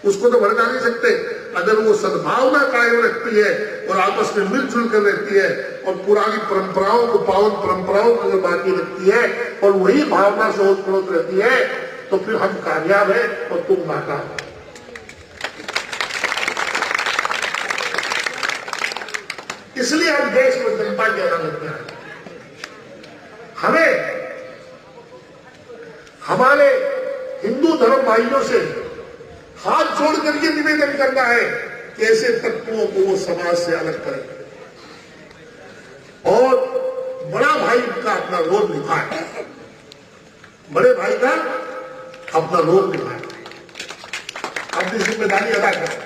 उसको तो भड़का नहीं सकते। अगर वो सद्भावना कायम रखती है और आपस में मिलजुल कर रहती है और पुरानी परंपराओं को, पावन परंपराओं को अगर बाकी रखती है और वही भावना से ओत प्रोत रहती है, तो फिर हम कामयाब है और तुम नाकाम। इसलिए हम देश में जनता की अदालत में आए। हमें हमारे हिंदू धर्म भाइयों से हाथ जोड़कर के निवेदन करना है कि ऐसे तत्वों को वो समाज से अलग करें और बड़ा भाई का अपना रोल निभाए, बड़े भाई का अपना रोल निभाए, अपनी जिम्मेदारी अदा करें।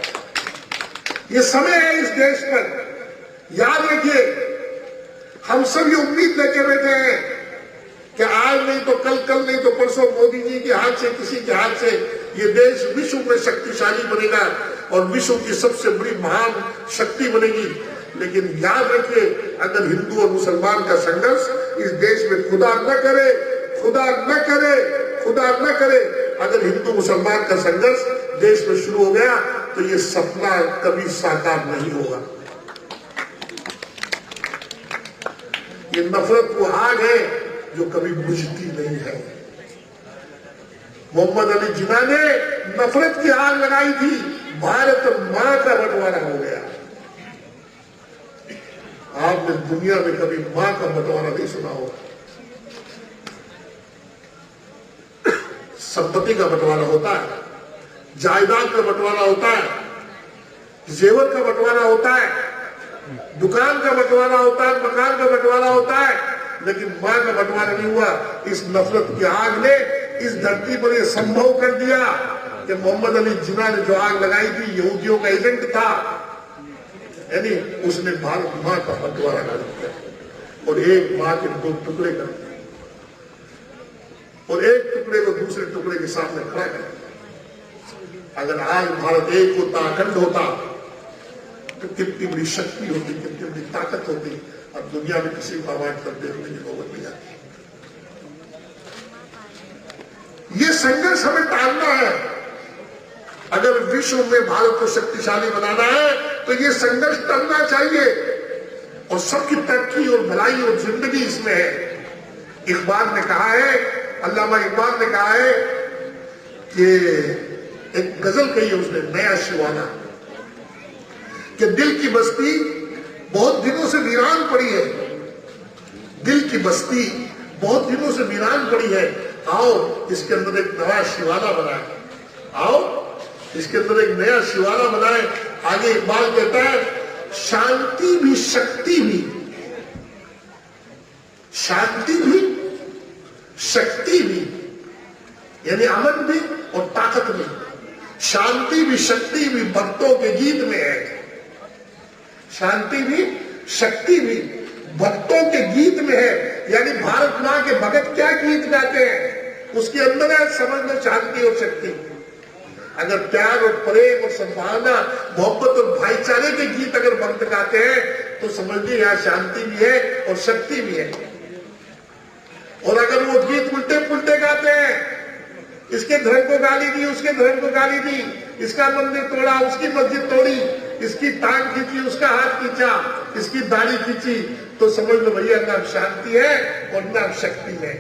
ये समय है इस देश पर। याद रखिए, हम सब ये उम्मीद लेके बैठे हैं कि आज नहीं तो कल, कल नहीं तो परसों मोदी जी के हाथ से, किसी के हाथ से ये देश विश्व में शक्तिशाली बनेगा और विश्व की सबसे बड़ी महान शक्ति बनेगी। लेकिन याद रखिए, अगर हिंदू और मुसलमान का संघर्ष इस देश में खुदा न करे, खुदा न करे, खुदा न करे, अगर हिंदू मुसलमान का संघर्ष देश में शुरू हो गया तो ये सपना कभी साकार नहीं होगा। ये नफरत वो आग है जो कभी बुझती नहीं है। मोहम्मद अली जिन्ना ने नफरत की आग लगाई थी, भारत मां का बंटवारा हो गया। आपने दुनिया में कभी मां का बंटवारा नहीं सुना होगा। संपत्ति का बंटवारा होता है, जायदाद का बंटवारा होता है, जेवर का बंटवारा होता है, दुकान का बंटवारा होता है, मकान का बंटवारा होता है, लेकिन मां का बंटवारा नहीं हुआ। इस नफरत की आग ने इस धरती पर यह संभव कर दिया कि मोहम्मद अली जिन्ना ने जो आग लगाई थी, यहूदियों का एजेंट था, यानी उसने भारत मां का बंटवारा कर दिया और एक मां के दो टुकड़े कर दिए और एक टुकड़े को दूसरे टुकड़े के सामने खड़ा कर दिया। अगर आज भारत एक होता, अखंड होता, तो कितनी बड़ी शक्ति होती, कितनी बड़ी ताकत होती, अब दुनिया में किसी को आवाज कर देखने की नौबत नहीं आती। ये संघर्ष हमें टालना है। अगर विश्व में भारत को शक्तिशाली बनाना है तो ये संघर्ष टलना चाहिए और सबकी तरक्की और भलाई और जिंदगी इसमें है। इकबाल ने कहा है, अल्लामा इकबाल ने कहा है कि एक गजल कही है उसने, नया शिवाना, कि दिल की बस्ती बहुत दिनों से वीरान पड़ी है, दिल की बस्ती बहुत दिनों से वीरान पड़ी है, आओ इसके अंदर एक नया शिवाना बनाए, आओ इसके अंदर एक नया शिवाना बनाए। आगे इकबाल कहता है, शांति भी शक्ति भी, शांति भी शक्ति भी, यानी अमन भी और ताकत भी, शांति भी शक्ति भी भक्तों के गीत में है। शांति भी शक्ति भी भक्तों के गीत में है, यानी भारत मां के भगत क्या गीत गाते हैं, उसके अंदर है समझ में शांति और शक्ति। अगर प्यार और प्रेम और सद्भावना, मोहब्बत और भाईचारे के गीत अगर भक्त गाते हैं तो समझिए यहाँ शांति भी है और शक्ति भी है। और अगर वो गीत उल्टे पुल्टे गाते हैं, इसके धर्म को गाली दी, उसके धर्म को गाली दी, इसका मंदिर तोड़ा, उसकी मस्जिद तोड़ी, इसकी टांग खींची, उसका हाथ खींचा, इसकी दाढ़ी खींची, तो समझ लो भैया ना शांति है और ना शक्ति है।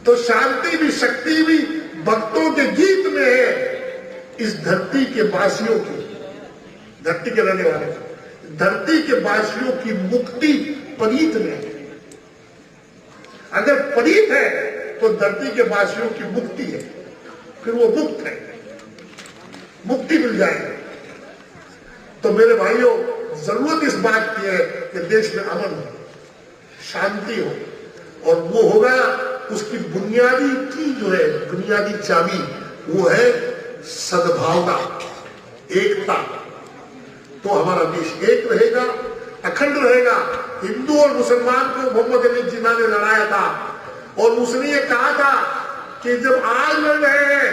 तो शांति भी शक्ति भी भक्तों के गीत में है। इस धरती के वासियों की, धरती के रहने वाले, धरती के वासियों की मुक्ति परीत में है। अगर परीत है तो धरती के वासियों की मुक्ति है, फिर वो मुक्त है, मुक्ति मिल जाएगी। तो मेरे भाइयों, जरूरत इस बात की है कि देश में अमन हो, शांति हो, और वो होगा उसकी बुनियादी की जो है, बुनियादी चाबी वो है सद्भावना, एकता। तो हमारा देश एक रहेगा, अखंड रहेगा। हिंदू और मुसलमान को मोहम्मद अली जिन्ना ने लड़ाया था और उसने ये कहा था कि जब आज लड़ रहे हैं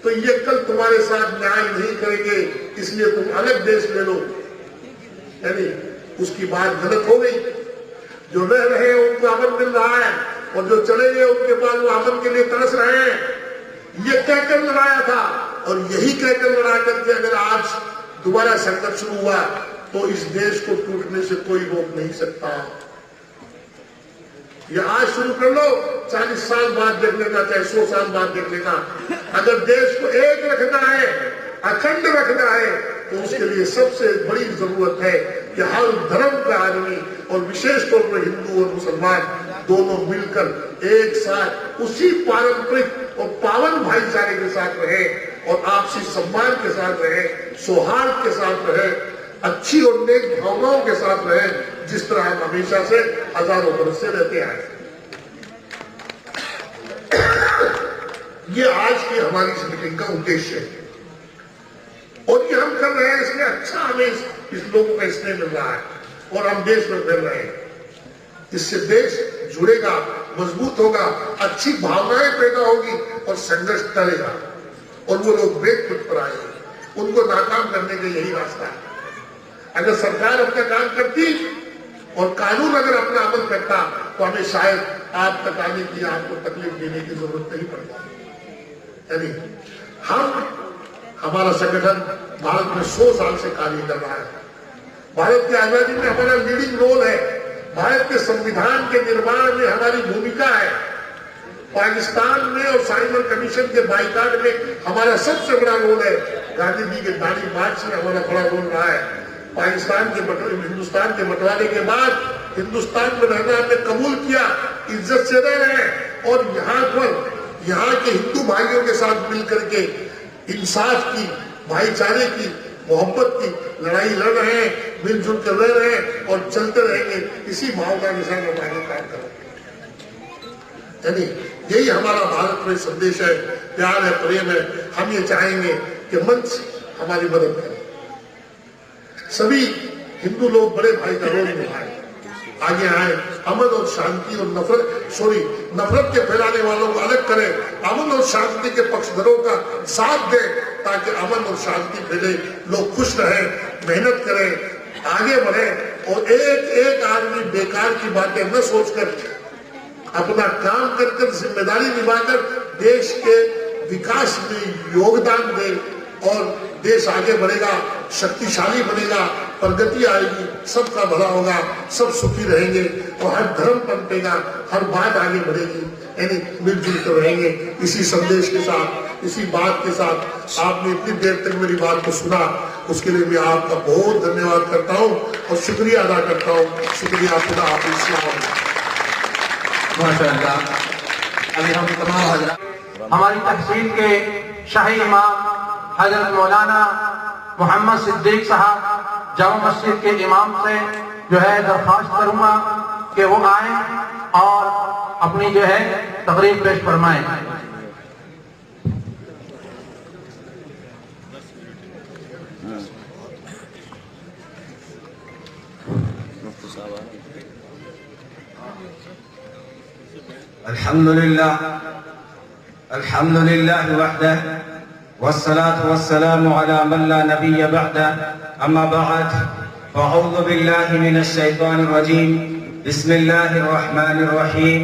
तो ये कल तुम्हारे साथ न्याय नहीं करेंगे, इसलिए तुम अलग देश ले लो। यानी उसकी बात गलत हो गई। जो रह रहे हैं उनको अमन मिल रहा है और जो चले गए उनके बाद वो अमन के लिए तरस रहे हैं। ये कहकर लड़ाया था और यही कहकर लड़ा करके अगर आज दोबारा संकट शुरू हुआ तो इस देश को टूटने से कोई रोक नहीं सकता। ये आज शुरू कर लो, 40 साल बाद देख लेना, चाहे 100 साल बाद देख लेना। अगर देश को एक रखना है, अखंड रखना है, तो उसके लिए सबसे बड़ी जरूरत है कि हर धर्म का आदमी और विशेष तौर पर हिंदू और मुसलमान दोनों मिलकर एक साथ उसी पारंपरिक और पावन भाईचारे के साथ रहे और आपसी सम्मान के साथ रहे, सौहार्द के साथ रहे, अच्छी और नेक भावनाओं के साथ रहे, जिस तरह हम हमेशा से हजारों बरस से रहते आए। ये आज की हमारी इस मीटिंग का उद्देश्य है और ये हम कर रहे हैं, इसलिए अच्छा हमें इस लोगों का स्नेह मिल रहा है और हम देश में फिर रहे हैं। इससे देश जुड़ेगा, मजबूत होगा, अच्छी भावनाएं पैदा होगी और संघर्ष टलेगा और वो लोग बेखुद पर आएंगे। उनको नाकाम करने का यही रास्ता है। अगर सरकार अपना काम करती और कानून अगर अपना अमल करता तो हमें शायद आप तक आने की, आपको तकलीफ देने की जरूरत नहीं पड़ती। यानी हमारा संगठन भारत में 100 साल से कार्य कर रहा है। भारत की आजादी में हमारा लीडिंग रोल है। भारत के संविधान के निर्माण में हमारी भूमिका है। पाकिस्तान में और साइमन कमीशन के बाइकाट में हमारा सबसे बड़ा रोल है। गांधी जी के दाढ़ी मार्च में हमारा बड़ा रोल रहा है। पाकिस्तान के हिंदुस्तान के बंटवारे के बाद हिंदुस्तान में रहना हमने कबूल किया, इज्जत से रह रहे हैं और यहाँ के हिंदू भाइयों के साथ मिलकर के इंसाफ की, भाईचारे की, मोहब्बत की लड़ाई लड़ रहे हैं, मिलजुल कर रह रहे हैं और चलते रहेंगे। इसी भावना के साथ हम आगे काम करेंगे। यानी यही हमारा भारत में संदेश है, प्यार है, प्रेम है। हम ये चाहेंगे कि मंच हमारी मदद करे, सभी हिंदू लोग बड़े भाई का रोल निभाएं, आगे आए, अमन और शांति और नफरत के फैलाने वालों को अलग करें, अमन और शांति के पक्षधरों का साथ दें ताकि अमन और शांति फैले, लोग खुश रहें, मेहनत करें, आगे बढ़ें और एक आदमी बेकार की बातें न सोचकर अपना काम कर जिम्मेदारी निभाकर देश के विकास में योगदान दे और देश आगे बढ़ेगा, शक्तिशाली बनेगा, प्रगति आएगी, सबका भला होगा, सब सुखी रहेंगे और हर धर्म पनपेगा, हर बात आगे बढ़ेगी। यानी मिलजुल कर रहेंगे। इसी संदेश के साथ, इसी बात के साथ आपने इतनी देर तक मेरी बात को सुना, उसके लिए मैं आपका बहुत धन्यवाद करता हूँ और शुक्रिया अदा करता हूँ। शुक्रिया खुदा हाफिज़। माशाअल्लाह। अभी हम तमाम हज़रात हमारी तहसील के शाही इमाम हजरत मौलाना मोहम्मद सिद्दीक साहब जामा मस्जिद के इमाम से जो है दरख्वास्त करूंगा कि वो आए और अपनी जो है तकरीर पेश फरमाएं। अल्हम्दुलिल्लाह वहदह वस्सलातु वस्सलामु अला मन ला नबिय्य बअदह अम्मा बअद फअऊज़ु बिल्लाहि मिनश शैतानिर रजीम बिस्मिल्लाहिर रहमानिर रहीम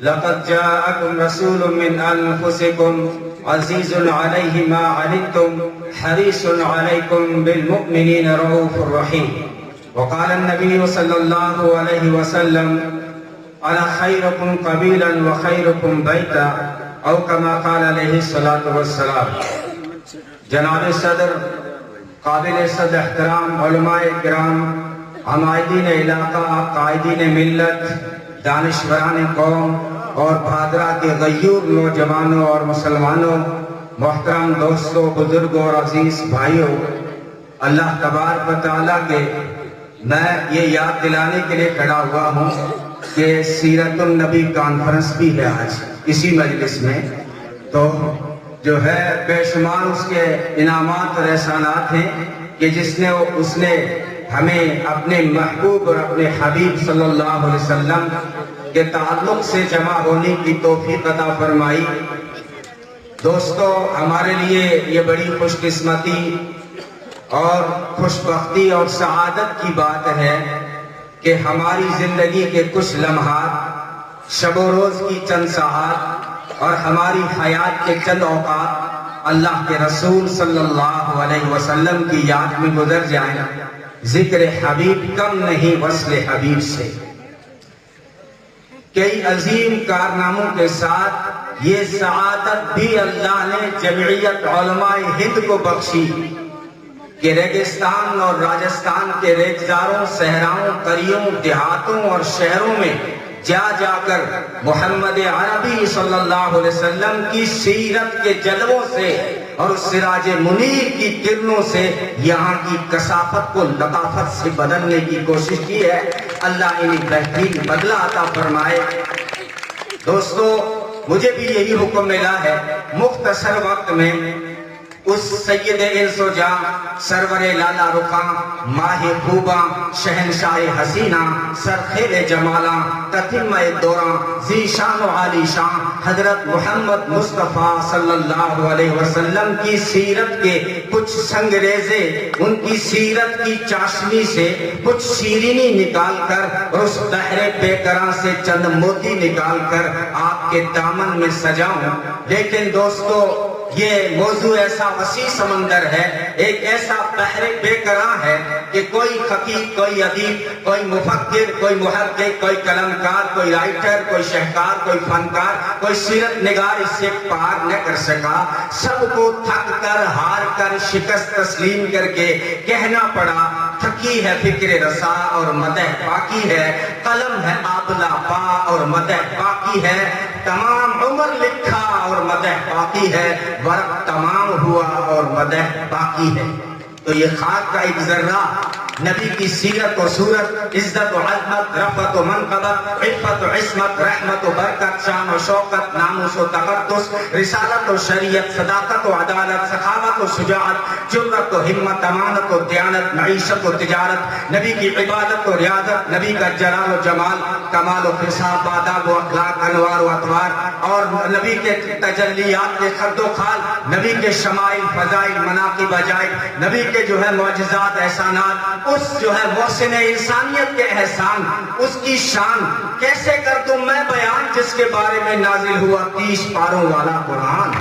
लक़द जाअकुम रसूलुम मिन अनफुसिकुम अज़ीज़ुन अलैहि मा अनित्तुम हरीसुन अलैकुम बिल मुमिनीना रऊफ़ुर रहीम वक़ाल अन्नबी सल्लल्लाहु अलैहि वसल्लम अना खैरुकुम क़बीलन व खैरुकुम बैता औ कमा क़ाल अलैहि सलातु वस्सलाम। जनाब सदर, काबिल सद एहतराम उलमाए किराम, हमायदीन इलाका, कायदीन मिल्लत, दानिशवरान कौम और भादरा के गयूर नौजवानों और मुसलमानों, मोहतरम दोस्तों, बुजुर्गों और अजीज भाइयों, अल्लाह तबारक व तआला के मैं ये याद दिलाने के लिए खड़ा हुआ हूँ कि सीरतुन नबी कॉन्फ्रेंस भी है आज इसी मजलिस में, तो जो है बेशुमार उसके इनामात और एहसानात हैं कि उसने हमें अपने महबूब और अपने हबीब सल्लल्लाहु अलैहि वसल्लम के ताल्लुक से जमा होने की तौफीक अता फरमाई। दोस्तों, हमारे लिए ये बड़ी खुशकिस्मती और खुशबख्ती और सआदत की बात है कि हमारी जिंदगी के कुछ लम्हात, शब रोज की चंद साआत और हमारी हयात के चंद औकात अल्लाह के रसूल सल्लल्लाहु अलैहि वसल्लम की याद में गुजर जाए। जिक्र हबीब कम नहीं वस्ल हबीब से। कई अजीम कारनामों के साथ ये सआदत भी अल्लाह ने जमीयत उलमाए हिंद को बख्शी कि रेगिस्तान और राजस्थान के रेगजारों, सहराओं, करियों, देहातों और शहरों में जा जाकर मोहम्मद अरबी सल्लल्लाहु अलैहि वसल्लम की सीरत के जलवों से और सिराज मुनीर की किरणों से यहाँ की कसाफत को लताफत से बदलने की कोशिश की है। अल्लाह इन्हें बेहतरीन बदला अता फरमाए। दोस्तों, मुझे भी यही हुक्म मिला है मुख्तसर वक्त में उस सैयद इंसोजा सरवरे लाला रुखा माहे खूबा शहनशाह हसीना सरखेल जमाला ततिम्मा दौरा जीशान आली शान हजरत मोहम्मद मुस्तफ़ा सल्लल्लाहु अलैहि वसल्लम की सीरत के कुछ संगरेजे, उनकी सीरत की चाशनी से कुछ शीरीनी निकाल कर और उस बहरे बेकरां से चंद मोती निकाल कर आपके दामन में सजाऊं। लेकिन दोस्तों, ये मौजू ऐसा वसी समंदर है, एक ऐसा बहरे बेकरां है कि कोई फकीर, कोई अदीब, कोई मुफक्किर, कोई मुहक्किक, कोई कलमकार, कोई राइटर, कोई शहकार, कोई फनकार, कोई सीरत निगार इससे पार न कर सका। सबको थक कर, हार कर, शिकस्त तस्लीम करके कहना पड़ा, थकी है फिक्र रसा और मदह बाकी है, कलम है आबला पा और मदह बाकी है, तमाम उम्र लिखा और मदह बाकी है, वर्क तमाम हुआ और मदह बाकी है। तो ये खाक का एक जर्रा नबी की सीरत और सूरत, इज्जत और अज़मत, रफ़त और मनक़बत, इफ़्फ़त और इस्मत, रहमत और बरकत, शान और शौकत, नामुस और तक़द्दुस, रिसालत और शरीयत, सदाकत और अदालत, सखावत और शुजाअत, जुर्रत और हिम्मत, अमानत और दयानत, मईशत और तिजारत, नबी की इबादत और रियादत, नबी का जलाल और जमाल, कमाल और फिसाब, आदाब और अखलाक, अनवार और अतवार और नबी के तजल्लियात के खर्दो खाल, नबी के शमाइल, फजाइल, मनाक़िब, अजाइब, नबी के जो है मौजिज़ात, एहसानात, उस जो है मोहसिन इंसानियत के एहसान, उसकी शान कैसे कर दूं मैं बयान जिसके बारे में नाजिल हुआ 30 पारों वाला कुरान।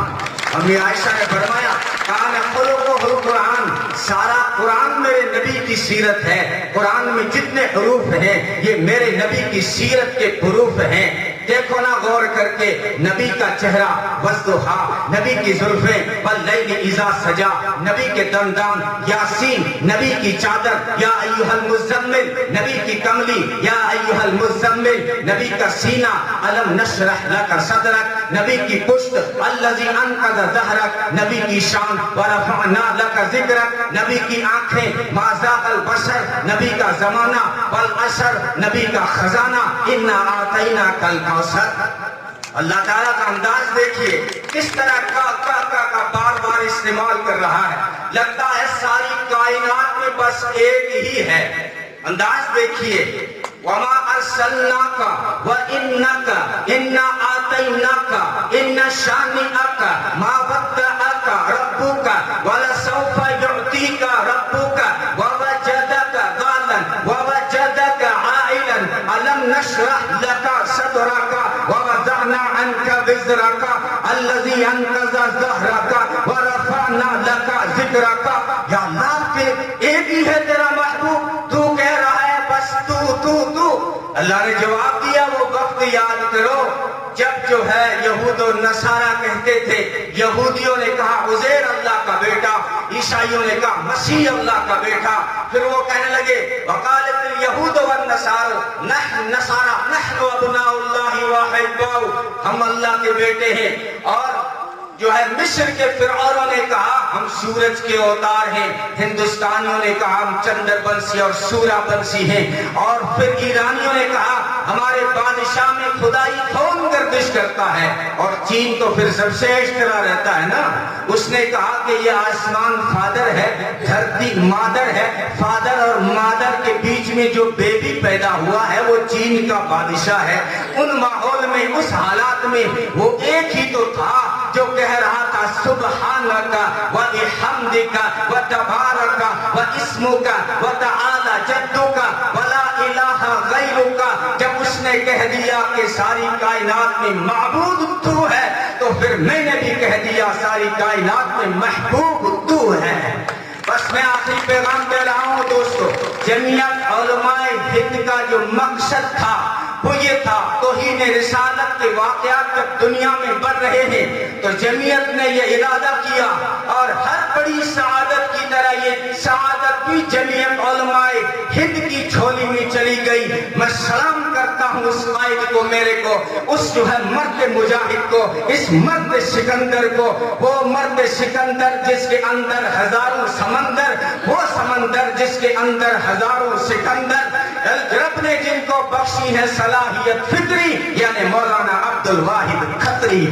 अम्मी आयशा ने फरमाया, कान खुलुक़ुहुल कुरान, सारा कुरान मेरे नबी की सीरत है। कुरान में जितने हुरूफ हैं ये मेरे नबी की सीरत के हुरूफ हैं। देखो ना गौर करके, नबी का चेहरा वज़्दुहा, नबी की जुल्फें वल्लैलि इज़ा सजा, नबी के दंदान यासीन, नबी की चादर या अय्युहल मुज़्ज़म्मिल, नबी की कमली या अय्युहल मुज़्ज़म्मिल, नबी का सीना अलम नशरह लका सदरक, नबी की पुश्त अल्लज़ी अनक़ज़ ज़हरक, नबी की शान व रफ़अना लका ज़िक्रक, नबी की आंखें मा ज़ाग़ल बसर, नबी का ज़माना वल असर, नबी का खजाना इन्ना आतैना कल कौसर। अल्लाह ताला का अंदाज देखिए, किस तरह का बार बार इस्तेमाल कर रहा है। लगता है सारी कायनात में बस एक ही है। अंदाज देखिए, वमा अरसलनाका व इन्नका इन्ना आतैनाका इन्ना शानिअका मा वद्दअका रब्बुका वलसौफा युअतीका रब्बुका ववजदका ज़ालन ववजदका आइलन अलम नशरह लका सदरका ववज़अना अन्का विज़रका अल्लज़ी अनक़ज़ ज़हरका वरफ़अना लका ज़िक्रका। या अल्लाह, फिर एक ही है तेरा महबूब, तू कह रहा है बस तू तू तू। अल्लाह ने जवाब दिया, वो वक्त याद करो जब जो है यहूद और नसारा कहते थे, यहूदियों ने कहा उज़ैर अल्लाह का बेटा, ईसाइयों ने कहा मसीह अल्लाह का बेटा। फिर वो कहने लगे वक़ालतिल यहूद वन नसारा नसारा नहनु अब्नाउल्लाहि व अहिब्बाउ, हम अल्लाह के बेटे हैं। और जो है मिस्र के फिरौनों ने कहा हम सूरज के अवतार हैं, हिंदुस्तानियों ने कहा हम चंद्रवंशी और सूर्यवंशी हैं, और फिर ईरानियों ने कहा हमारे बादशाह में खुदाई कौन गर्दिश करता है, और चीन तो फिर सबसे इश्तरा रहता है ना। उसने कहा कि ये आसमान फादर है, धरती मादर है, फादर और मादर के बीच में जो बेबी पैदा हुआ है वो चीन का बादशाह है। उन माहौल में, उस हालात में वो एक ही तो था जो कह रहा था सुब्हानका व बिहम्दिका व तबारका व इस्मुका व तआला जद्दुका व ला इलाहा गैरुका। जब उसने कह दिया कि सारी कायनात में माबूद तू है, तो तो फिर मैंने भी कह दिया सारी कायनात में महबूब तू है। बस मैं आखिरी पैगाम दे रहा हूँ दोस्तों, जमीयत उलमाए हिंद का जो मकसद था वो ये था, तौहीन रिसालत के वाक़यात जब दुनिया में बढ़ रहे हैं तो जमीयत ने ये इरादा किया और हर बड़ी सआदत की तरह ये सआदत भी जमीयत उलमाए हिंद की झोली में चली गई। मैं सलाम करता हूँ उस कायद को, मेरे को, उस जो है मर्द मुजाहिद को, इस मर्द सिकंदर को, वो मर्द सिकंदर जिसके अंदर हजारों समंदर, वो समंदर जिसके अंदर हजारों सिकंदर, रब ने जिनको बख्शी है सलाहियत फिक्री, यानी मौलाना अब्दुल वाहिद खत्री।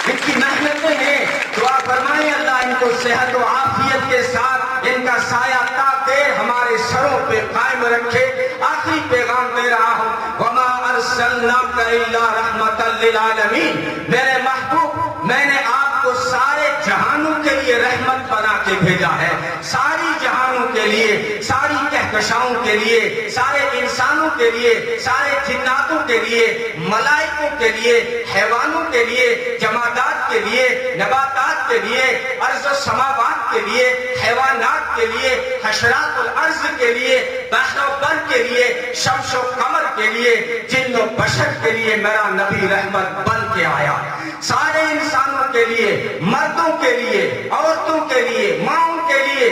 इनकी मेहनतें हैं, दुआ फरमाए अल्लाह इनको सेहत व आफियत के साथ इनका साया ता देर हमारे सरों पे कायम रखे। आखिरी पैगाम दे रहा हूँ, वमा अरसलनाका इल्ला रहमतल लिल आलमीन, मेरे महबूब मैंने आपको सारे जहानों के लिए रहमत बना के भेजा है, सारी जहानों के लिए, सारी कहकशाओं के लिए, सारे इंसानों के लिए, सारे जिन्नातों के लिए, मलाइकों के लिए, हैवानों के लिए, जमादात के लिए, नबातात के लिए, अर्ज़ व समावात के लिए, हैवानात के लिए, हशरातुल अर्ज़ के लिए, बहर व बर के लिए, शम्स व कमर के लिए, जिन्न व बशर के लिए मेरा नबी रहमत बन के आया। सारे इंसानों के लिए, मर्दों के लिए, औरतों के लिए, माओं के लिए।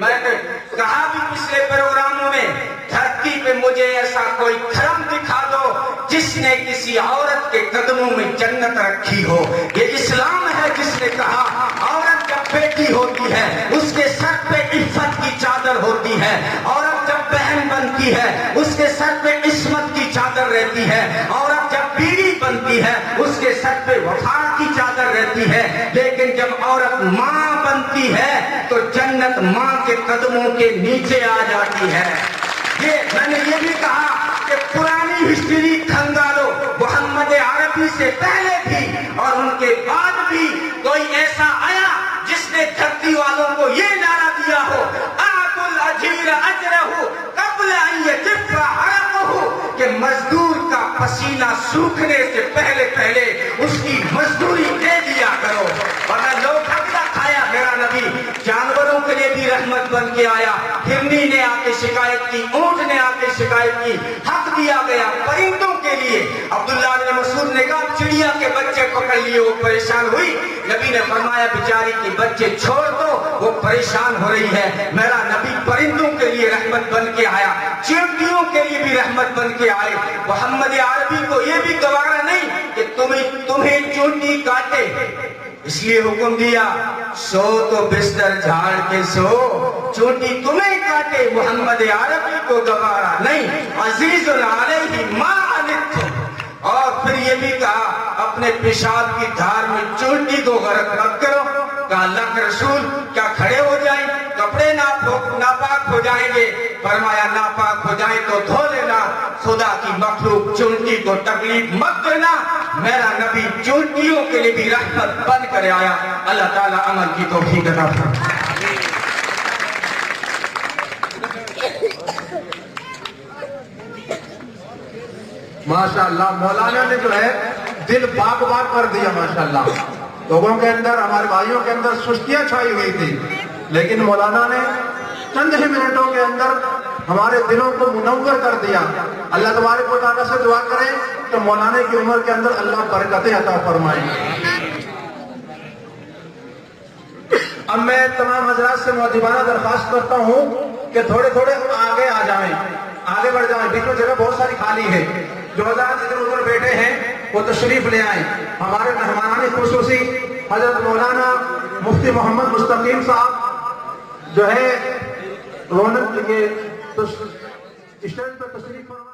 मैंने कहा भी पिछले प्रोग्रामों में, धरती पे मुझे ऐसा कोई धर्म दिखा दो जिसने किसी औरत के कदमों में जन्नत रखी हो। ये इस्लाम है जिसने कहा औरत जब बेटी होती है उसके सर पे इज्जत की चादर होती है, औरत जब बहन बनती है उसके सर पे इस्मत की चादर रहती है, औरत जब बीवी बनती है उसके सर पे वफा की चादर रहती है, लेकिन जब औरत माँ बनती है तो जन्नत माँ के कदमों के नीचे आ जाती है। ये मैंने ये भी कहा कि पुरानी हिस्ट्री खंगालो, मोहम्मद अरबी से पहले भी और उनके बाद भी कोई ऐसा आया जिसने धरती वालों को ये नारा दिया हो, आकुल अजीर अजरहु कब्ल अन यजिफ़ अरक़हु, कि मजदूर का पसीना सूखने से पहले पहले उसकी मजदूरी दे दिया करो, वरना लोग हक खाया। मेरा नबी जानवरों के लिए भी रहमत बन के आया, हिरनी ने आके शिकायत की, ऊंट ने आके शिकायत की, हक दिया गया परिंदों के लिए। अब्दुल्लाह बिन मसूद ने कहा चिड़िया के बच्चे पकड़ लिए, वो परेशान हुई, नबी ने फरमाया बेचारी के बच्चे छोड़ दो, वो परेशान हो रही है। मेरा नबी परिंदों के लिए रहमत बन के आया, चींटियों के लिए भी रहमत बन के आए। मोहम्मद अरबी को ये भी गवारा नहीं कि तुम्हें चींटी काटे, इसलिए हुक्म दिया सो तो बिस्तर झाड़ के सो, चोटी तुम्हें काटे, मोहम्मद अरबी को गवारा नहीं, अजीजुन अलैहि मा अनित्तुम। और फिर ये भी कहा अपने पेशाब की धार में चोटी को गर्क मत करो। कहा अल्लाह के रसूल क्या खड़े हो जाए, कपड़े नापाक हो जाएंगे? फरमाया नापाक हो जाए तो धो लेना, खुदा की मखलूक चोटी को तकलीफ मत देना। मेरा नबी चोटियों के लिए भी रहमत बन कर आया। अल्लाह ताला अमल की तौफीक अता फरमाए। माशाअल्लाह, मौलाना ने जो है दिल बाग बाग कर दिया माशाअल्लाह। लोगों के अंदर, हमारे भाइयों के अंदर सुस्तियां छाई हुई थी, लेकिन मौलाना ने चंद ही मिनटों के अंदर हमारे दिलों को मुनव्वर कर दिया। अल्लाह तबारक व तआला से दुआ करें कि मौलाना की उम्र के अंदर अल्लाह बरकतें अता फरमाए। अब मैं तमाम हजरात से मौजूदाना दरख्वास्त करता हूँ कि थोड़े थोड़े आगे आ जाएं, आगे बढ़ जाएं, बीच में जगह बहुत सारी खाली है। जो हजरात इधर उधर बैठे हैं वो तशरीफ ले आए। हमारे मेहमानान खुसूसी हजरत मौलाना मुफ्ती मोहम्मद मुस्तकीम साहब जो है रौनक के स्टेज पर तशरीफ फरमा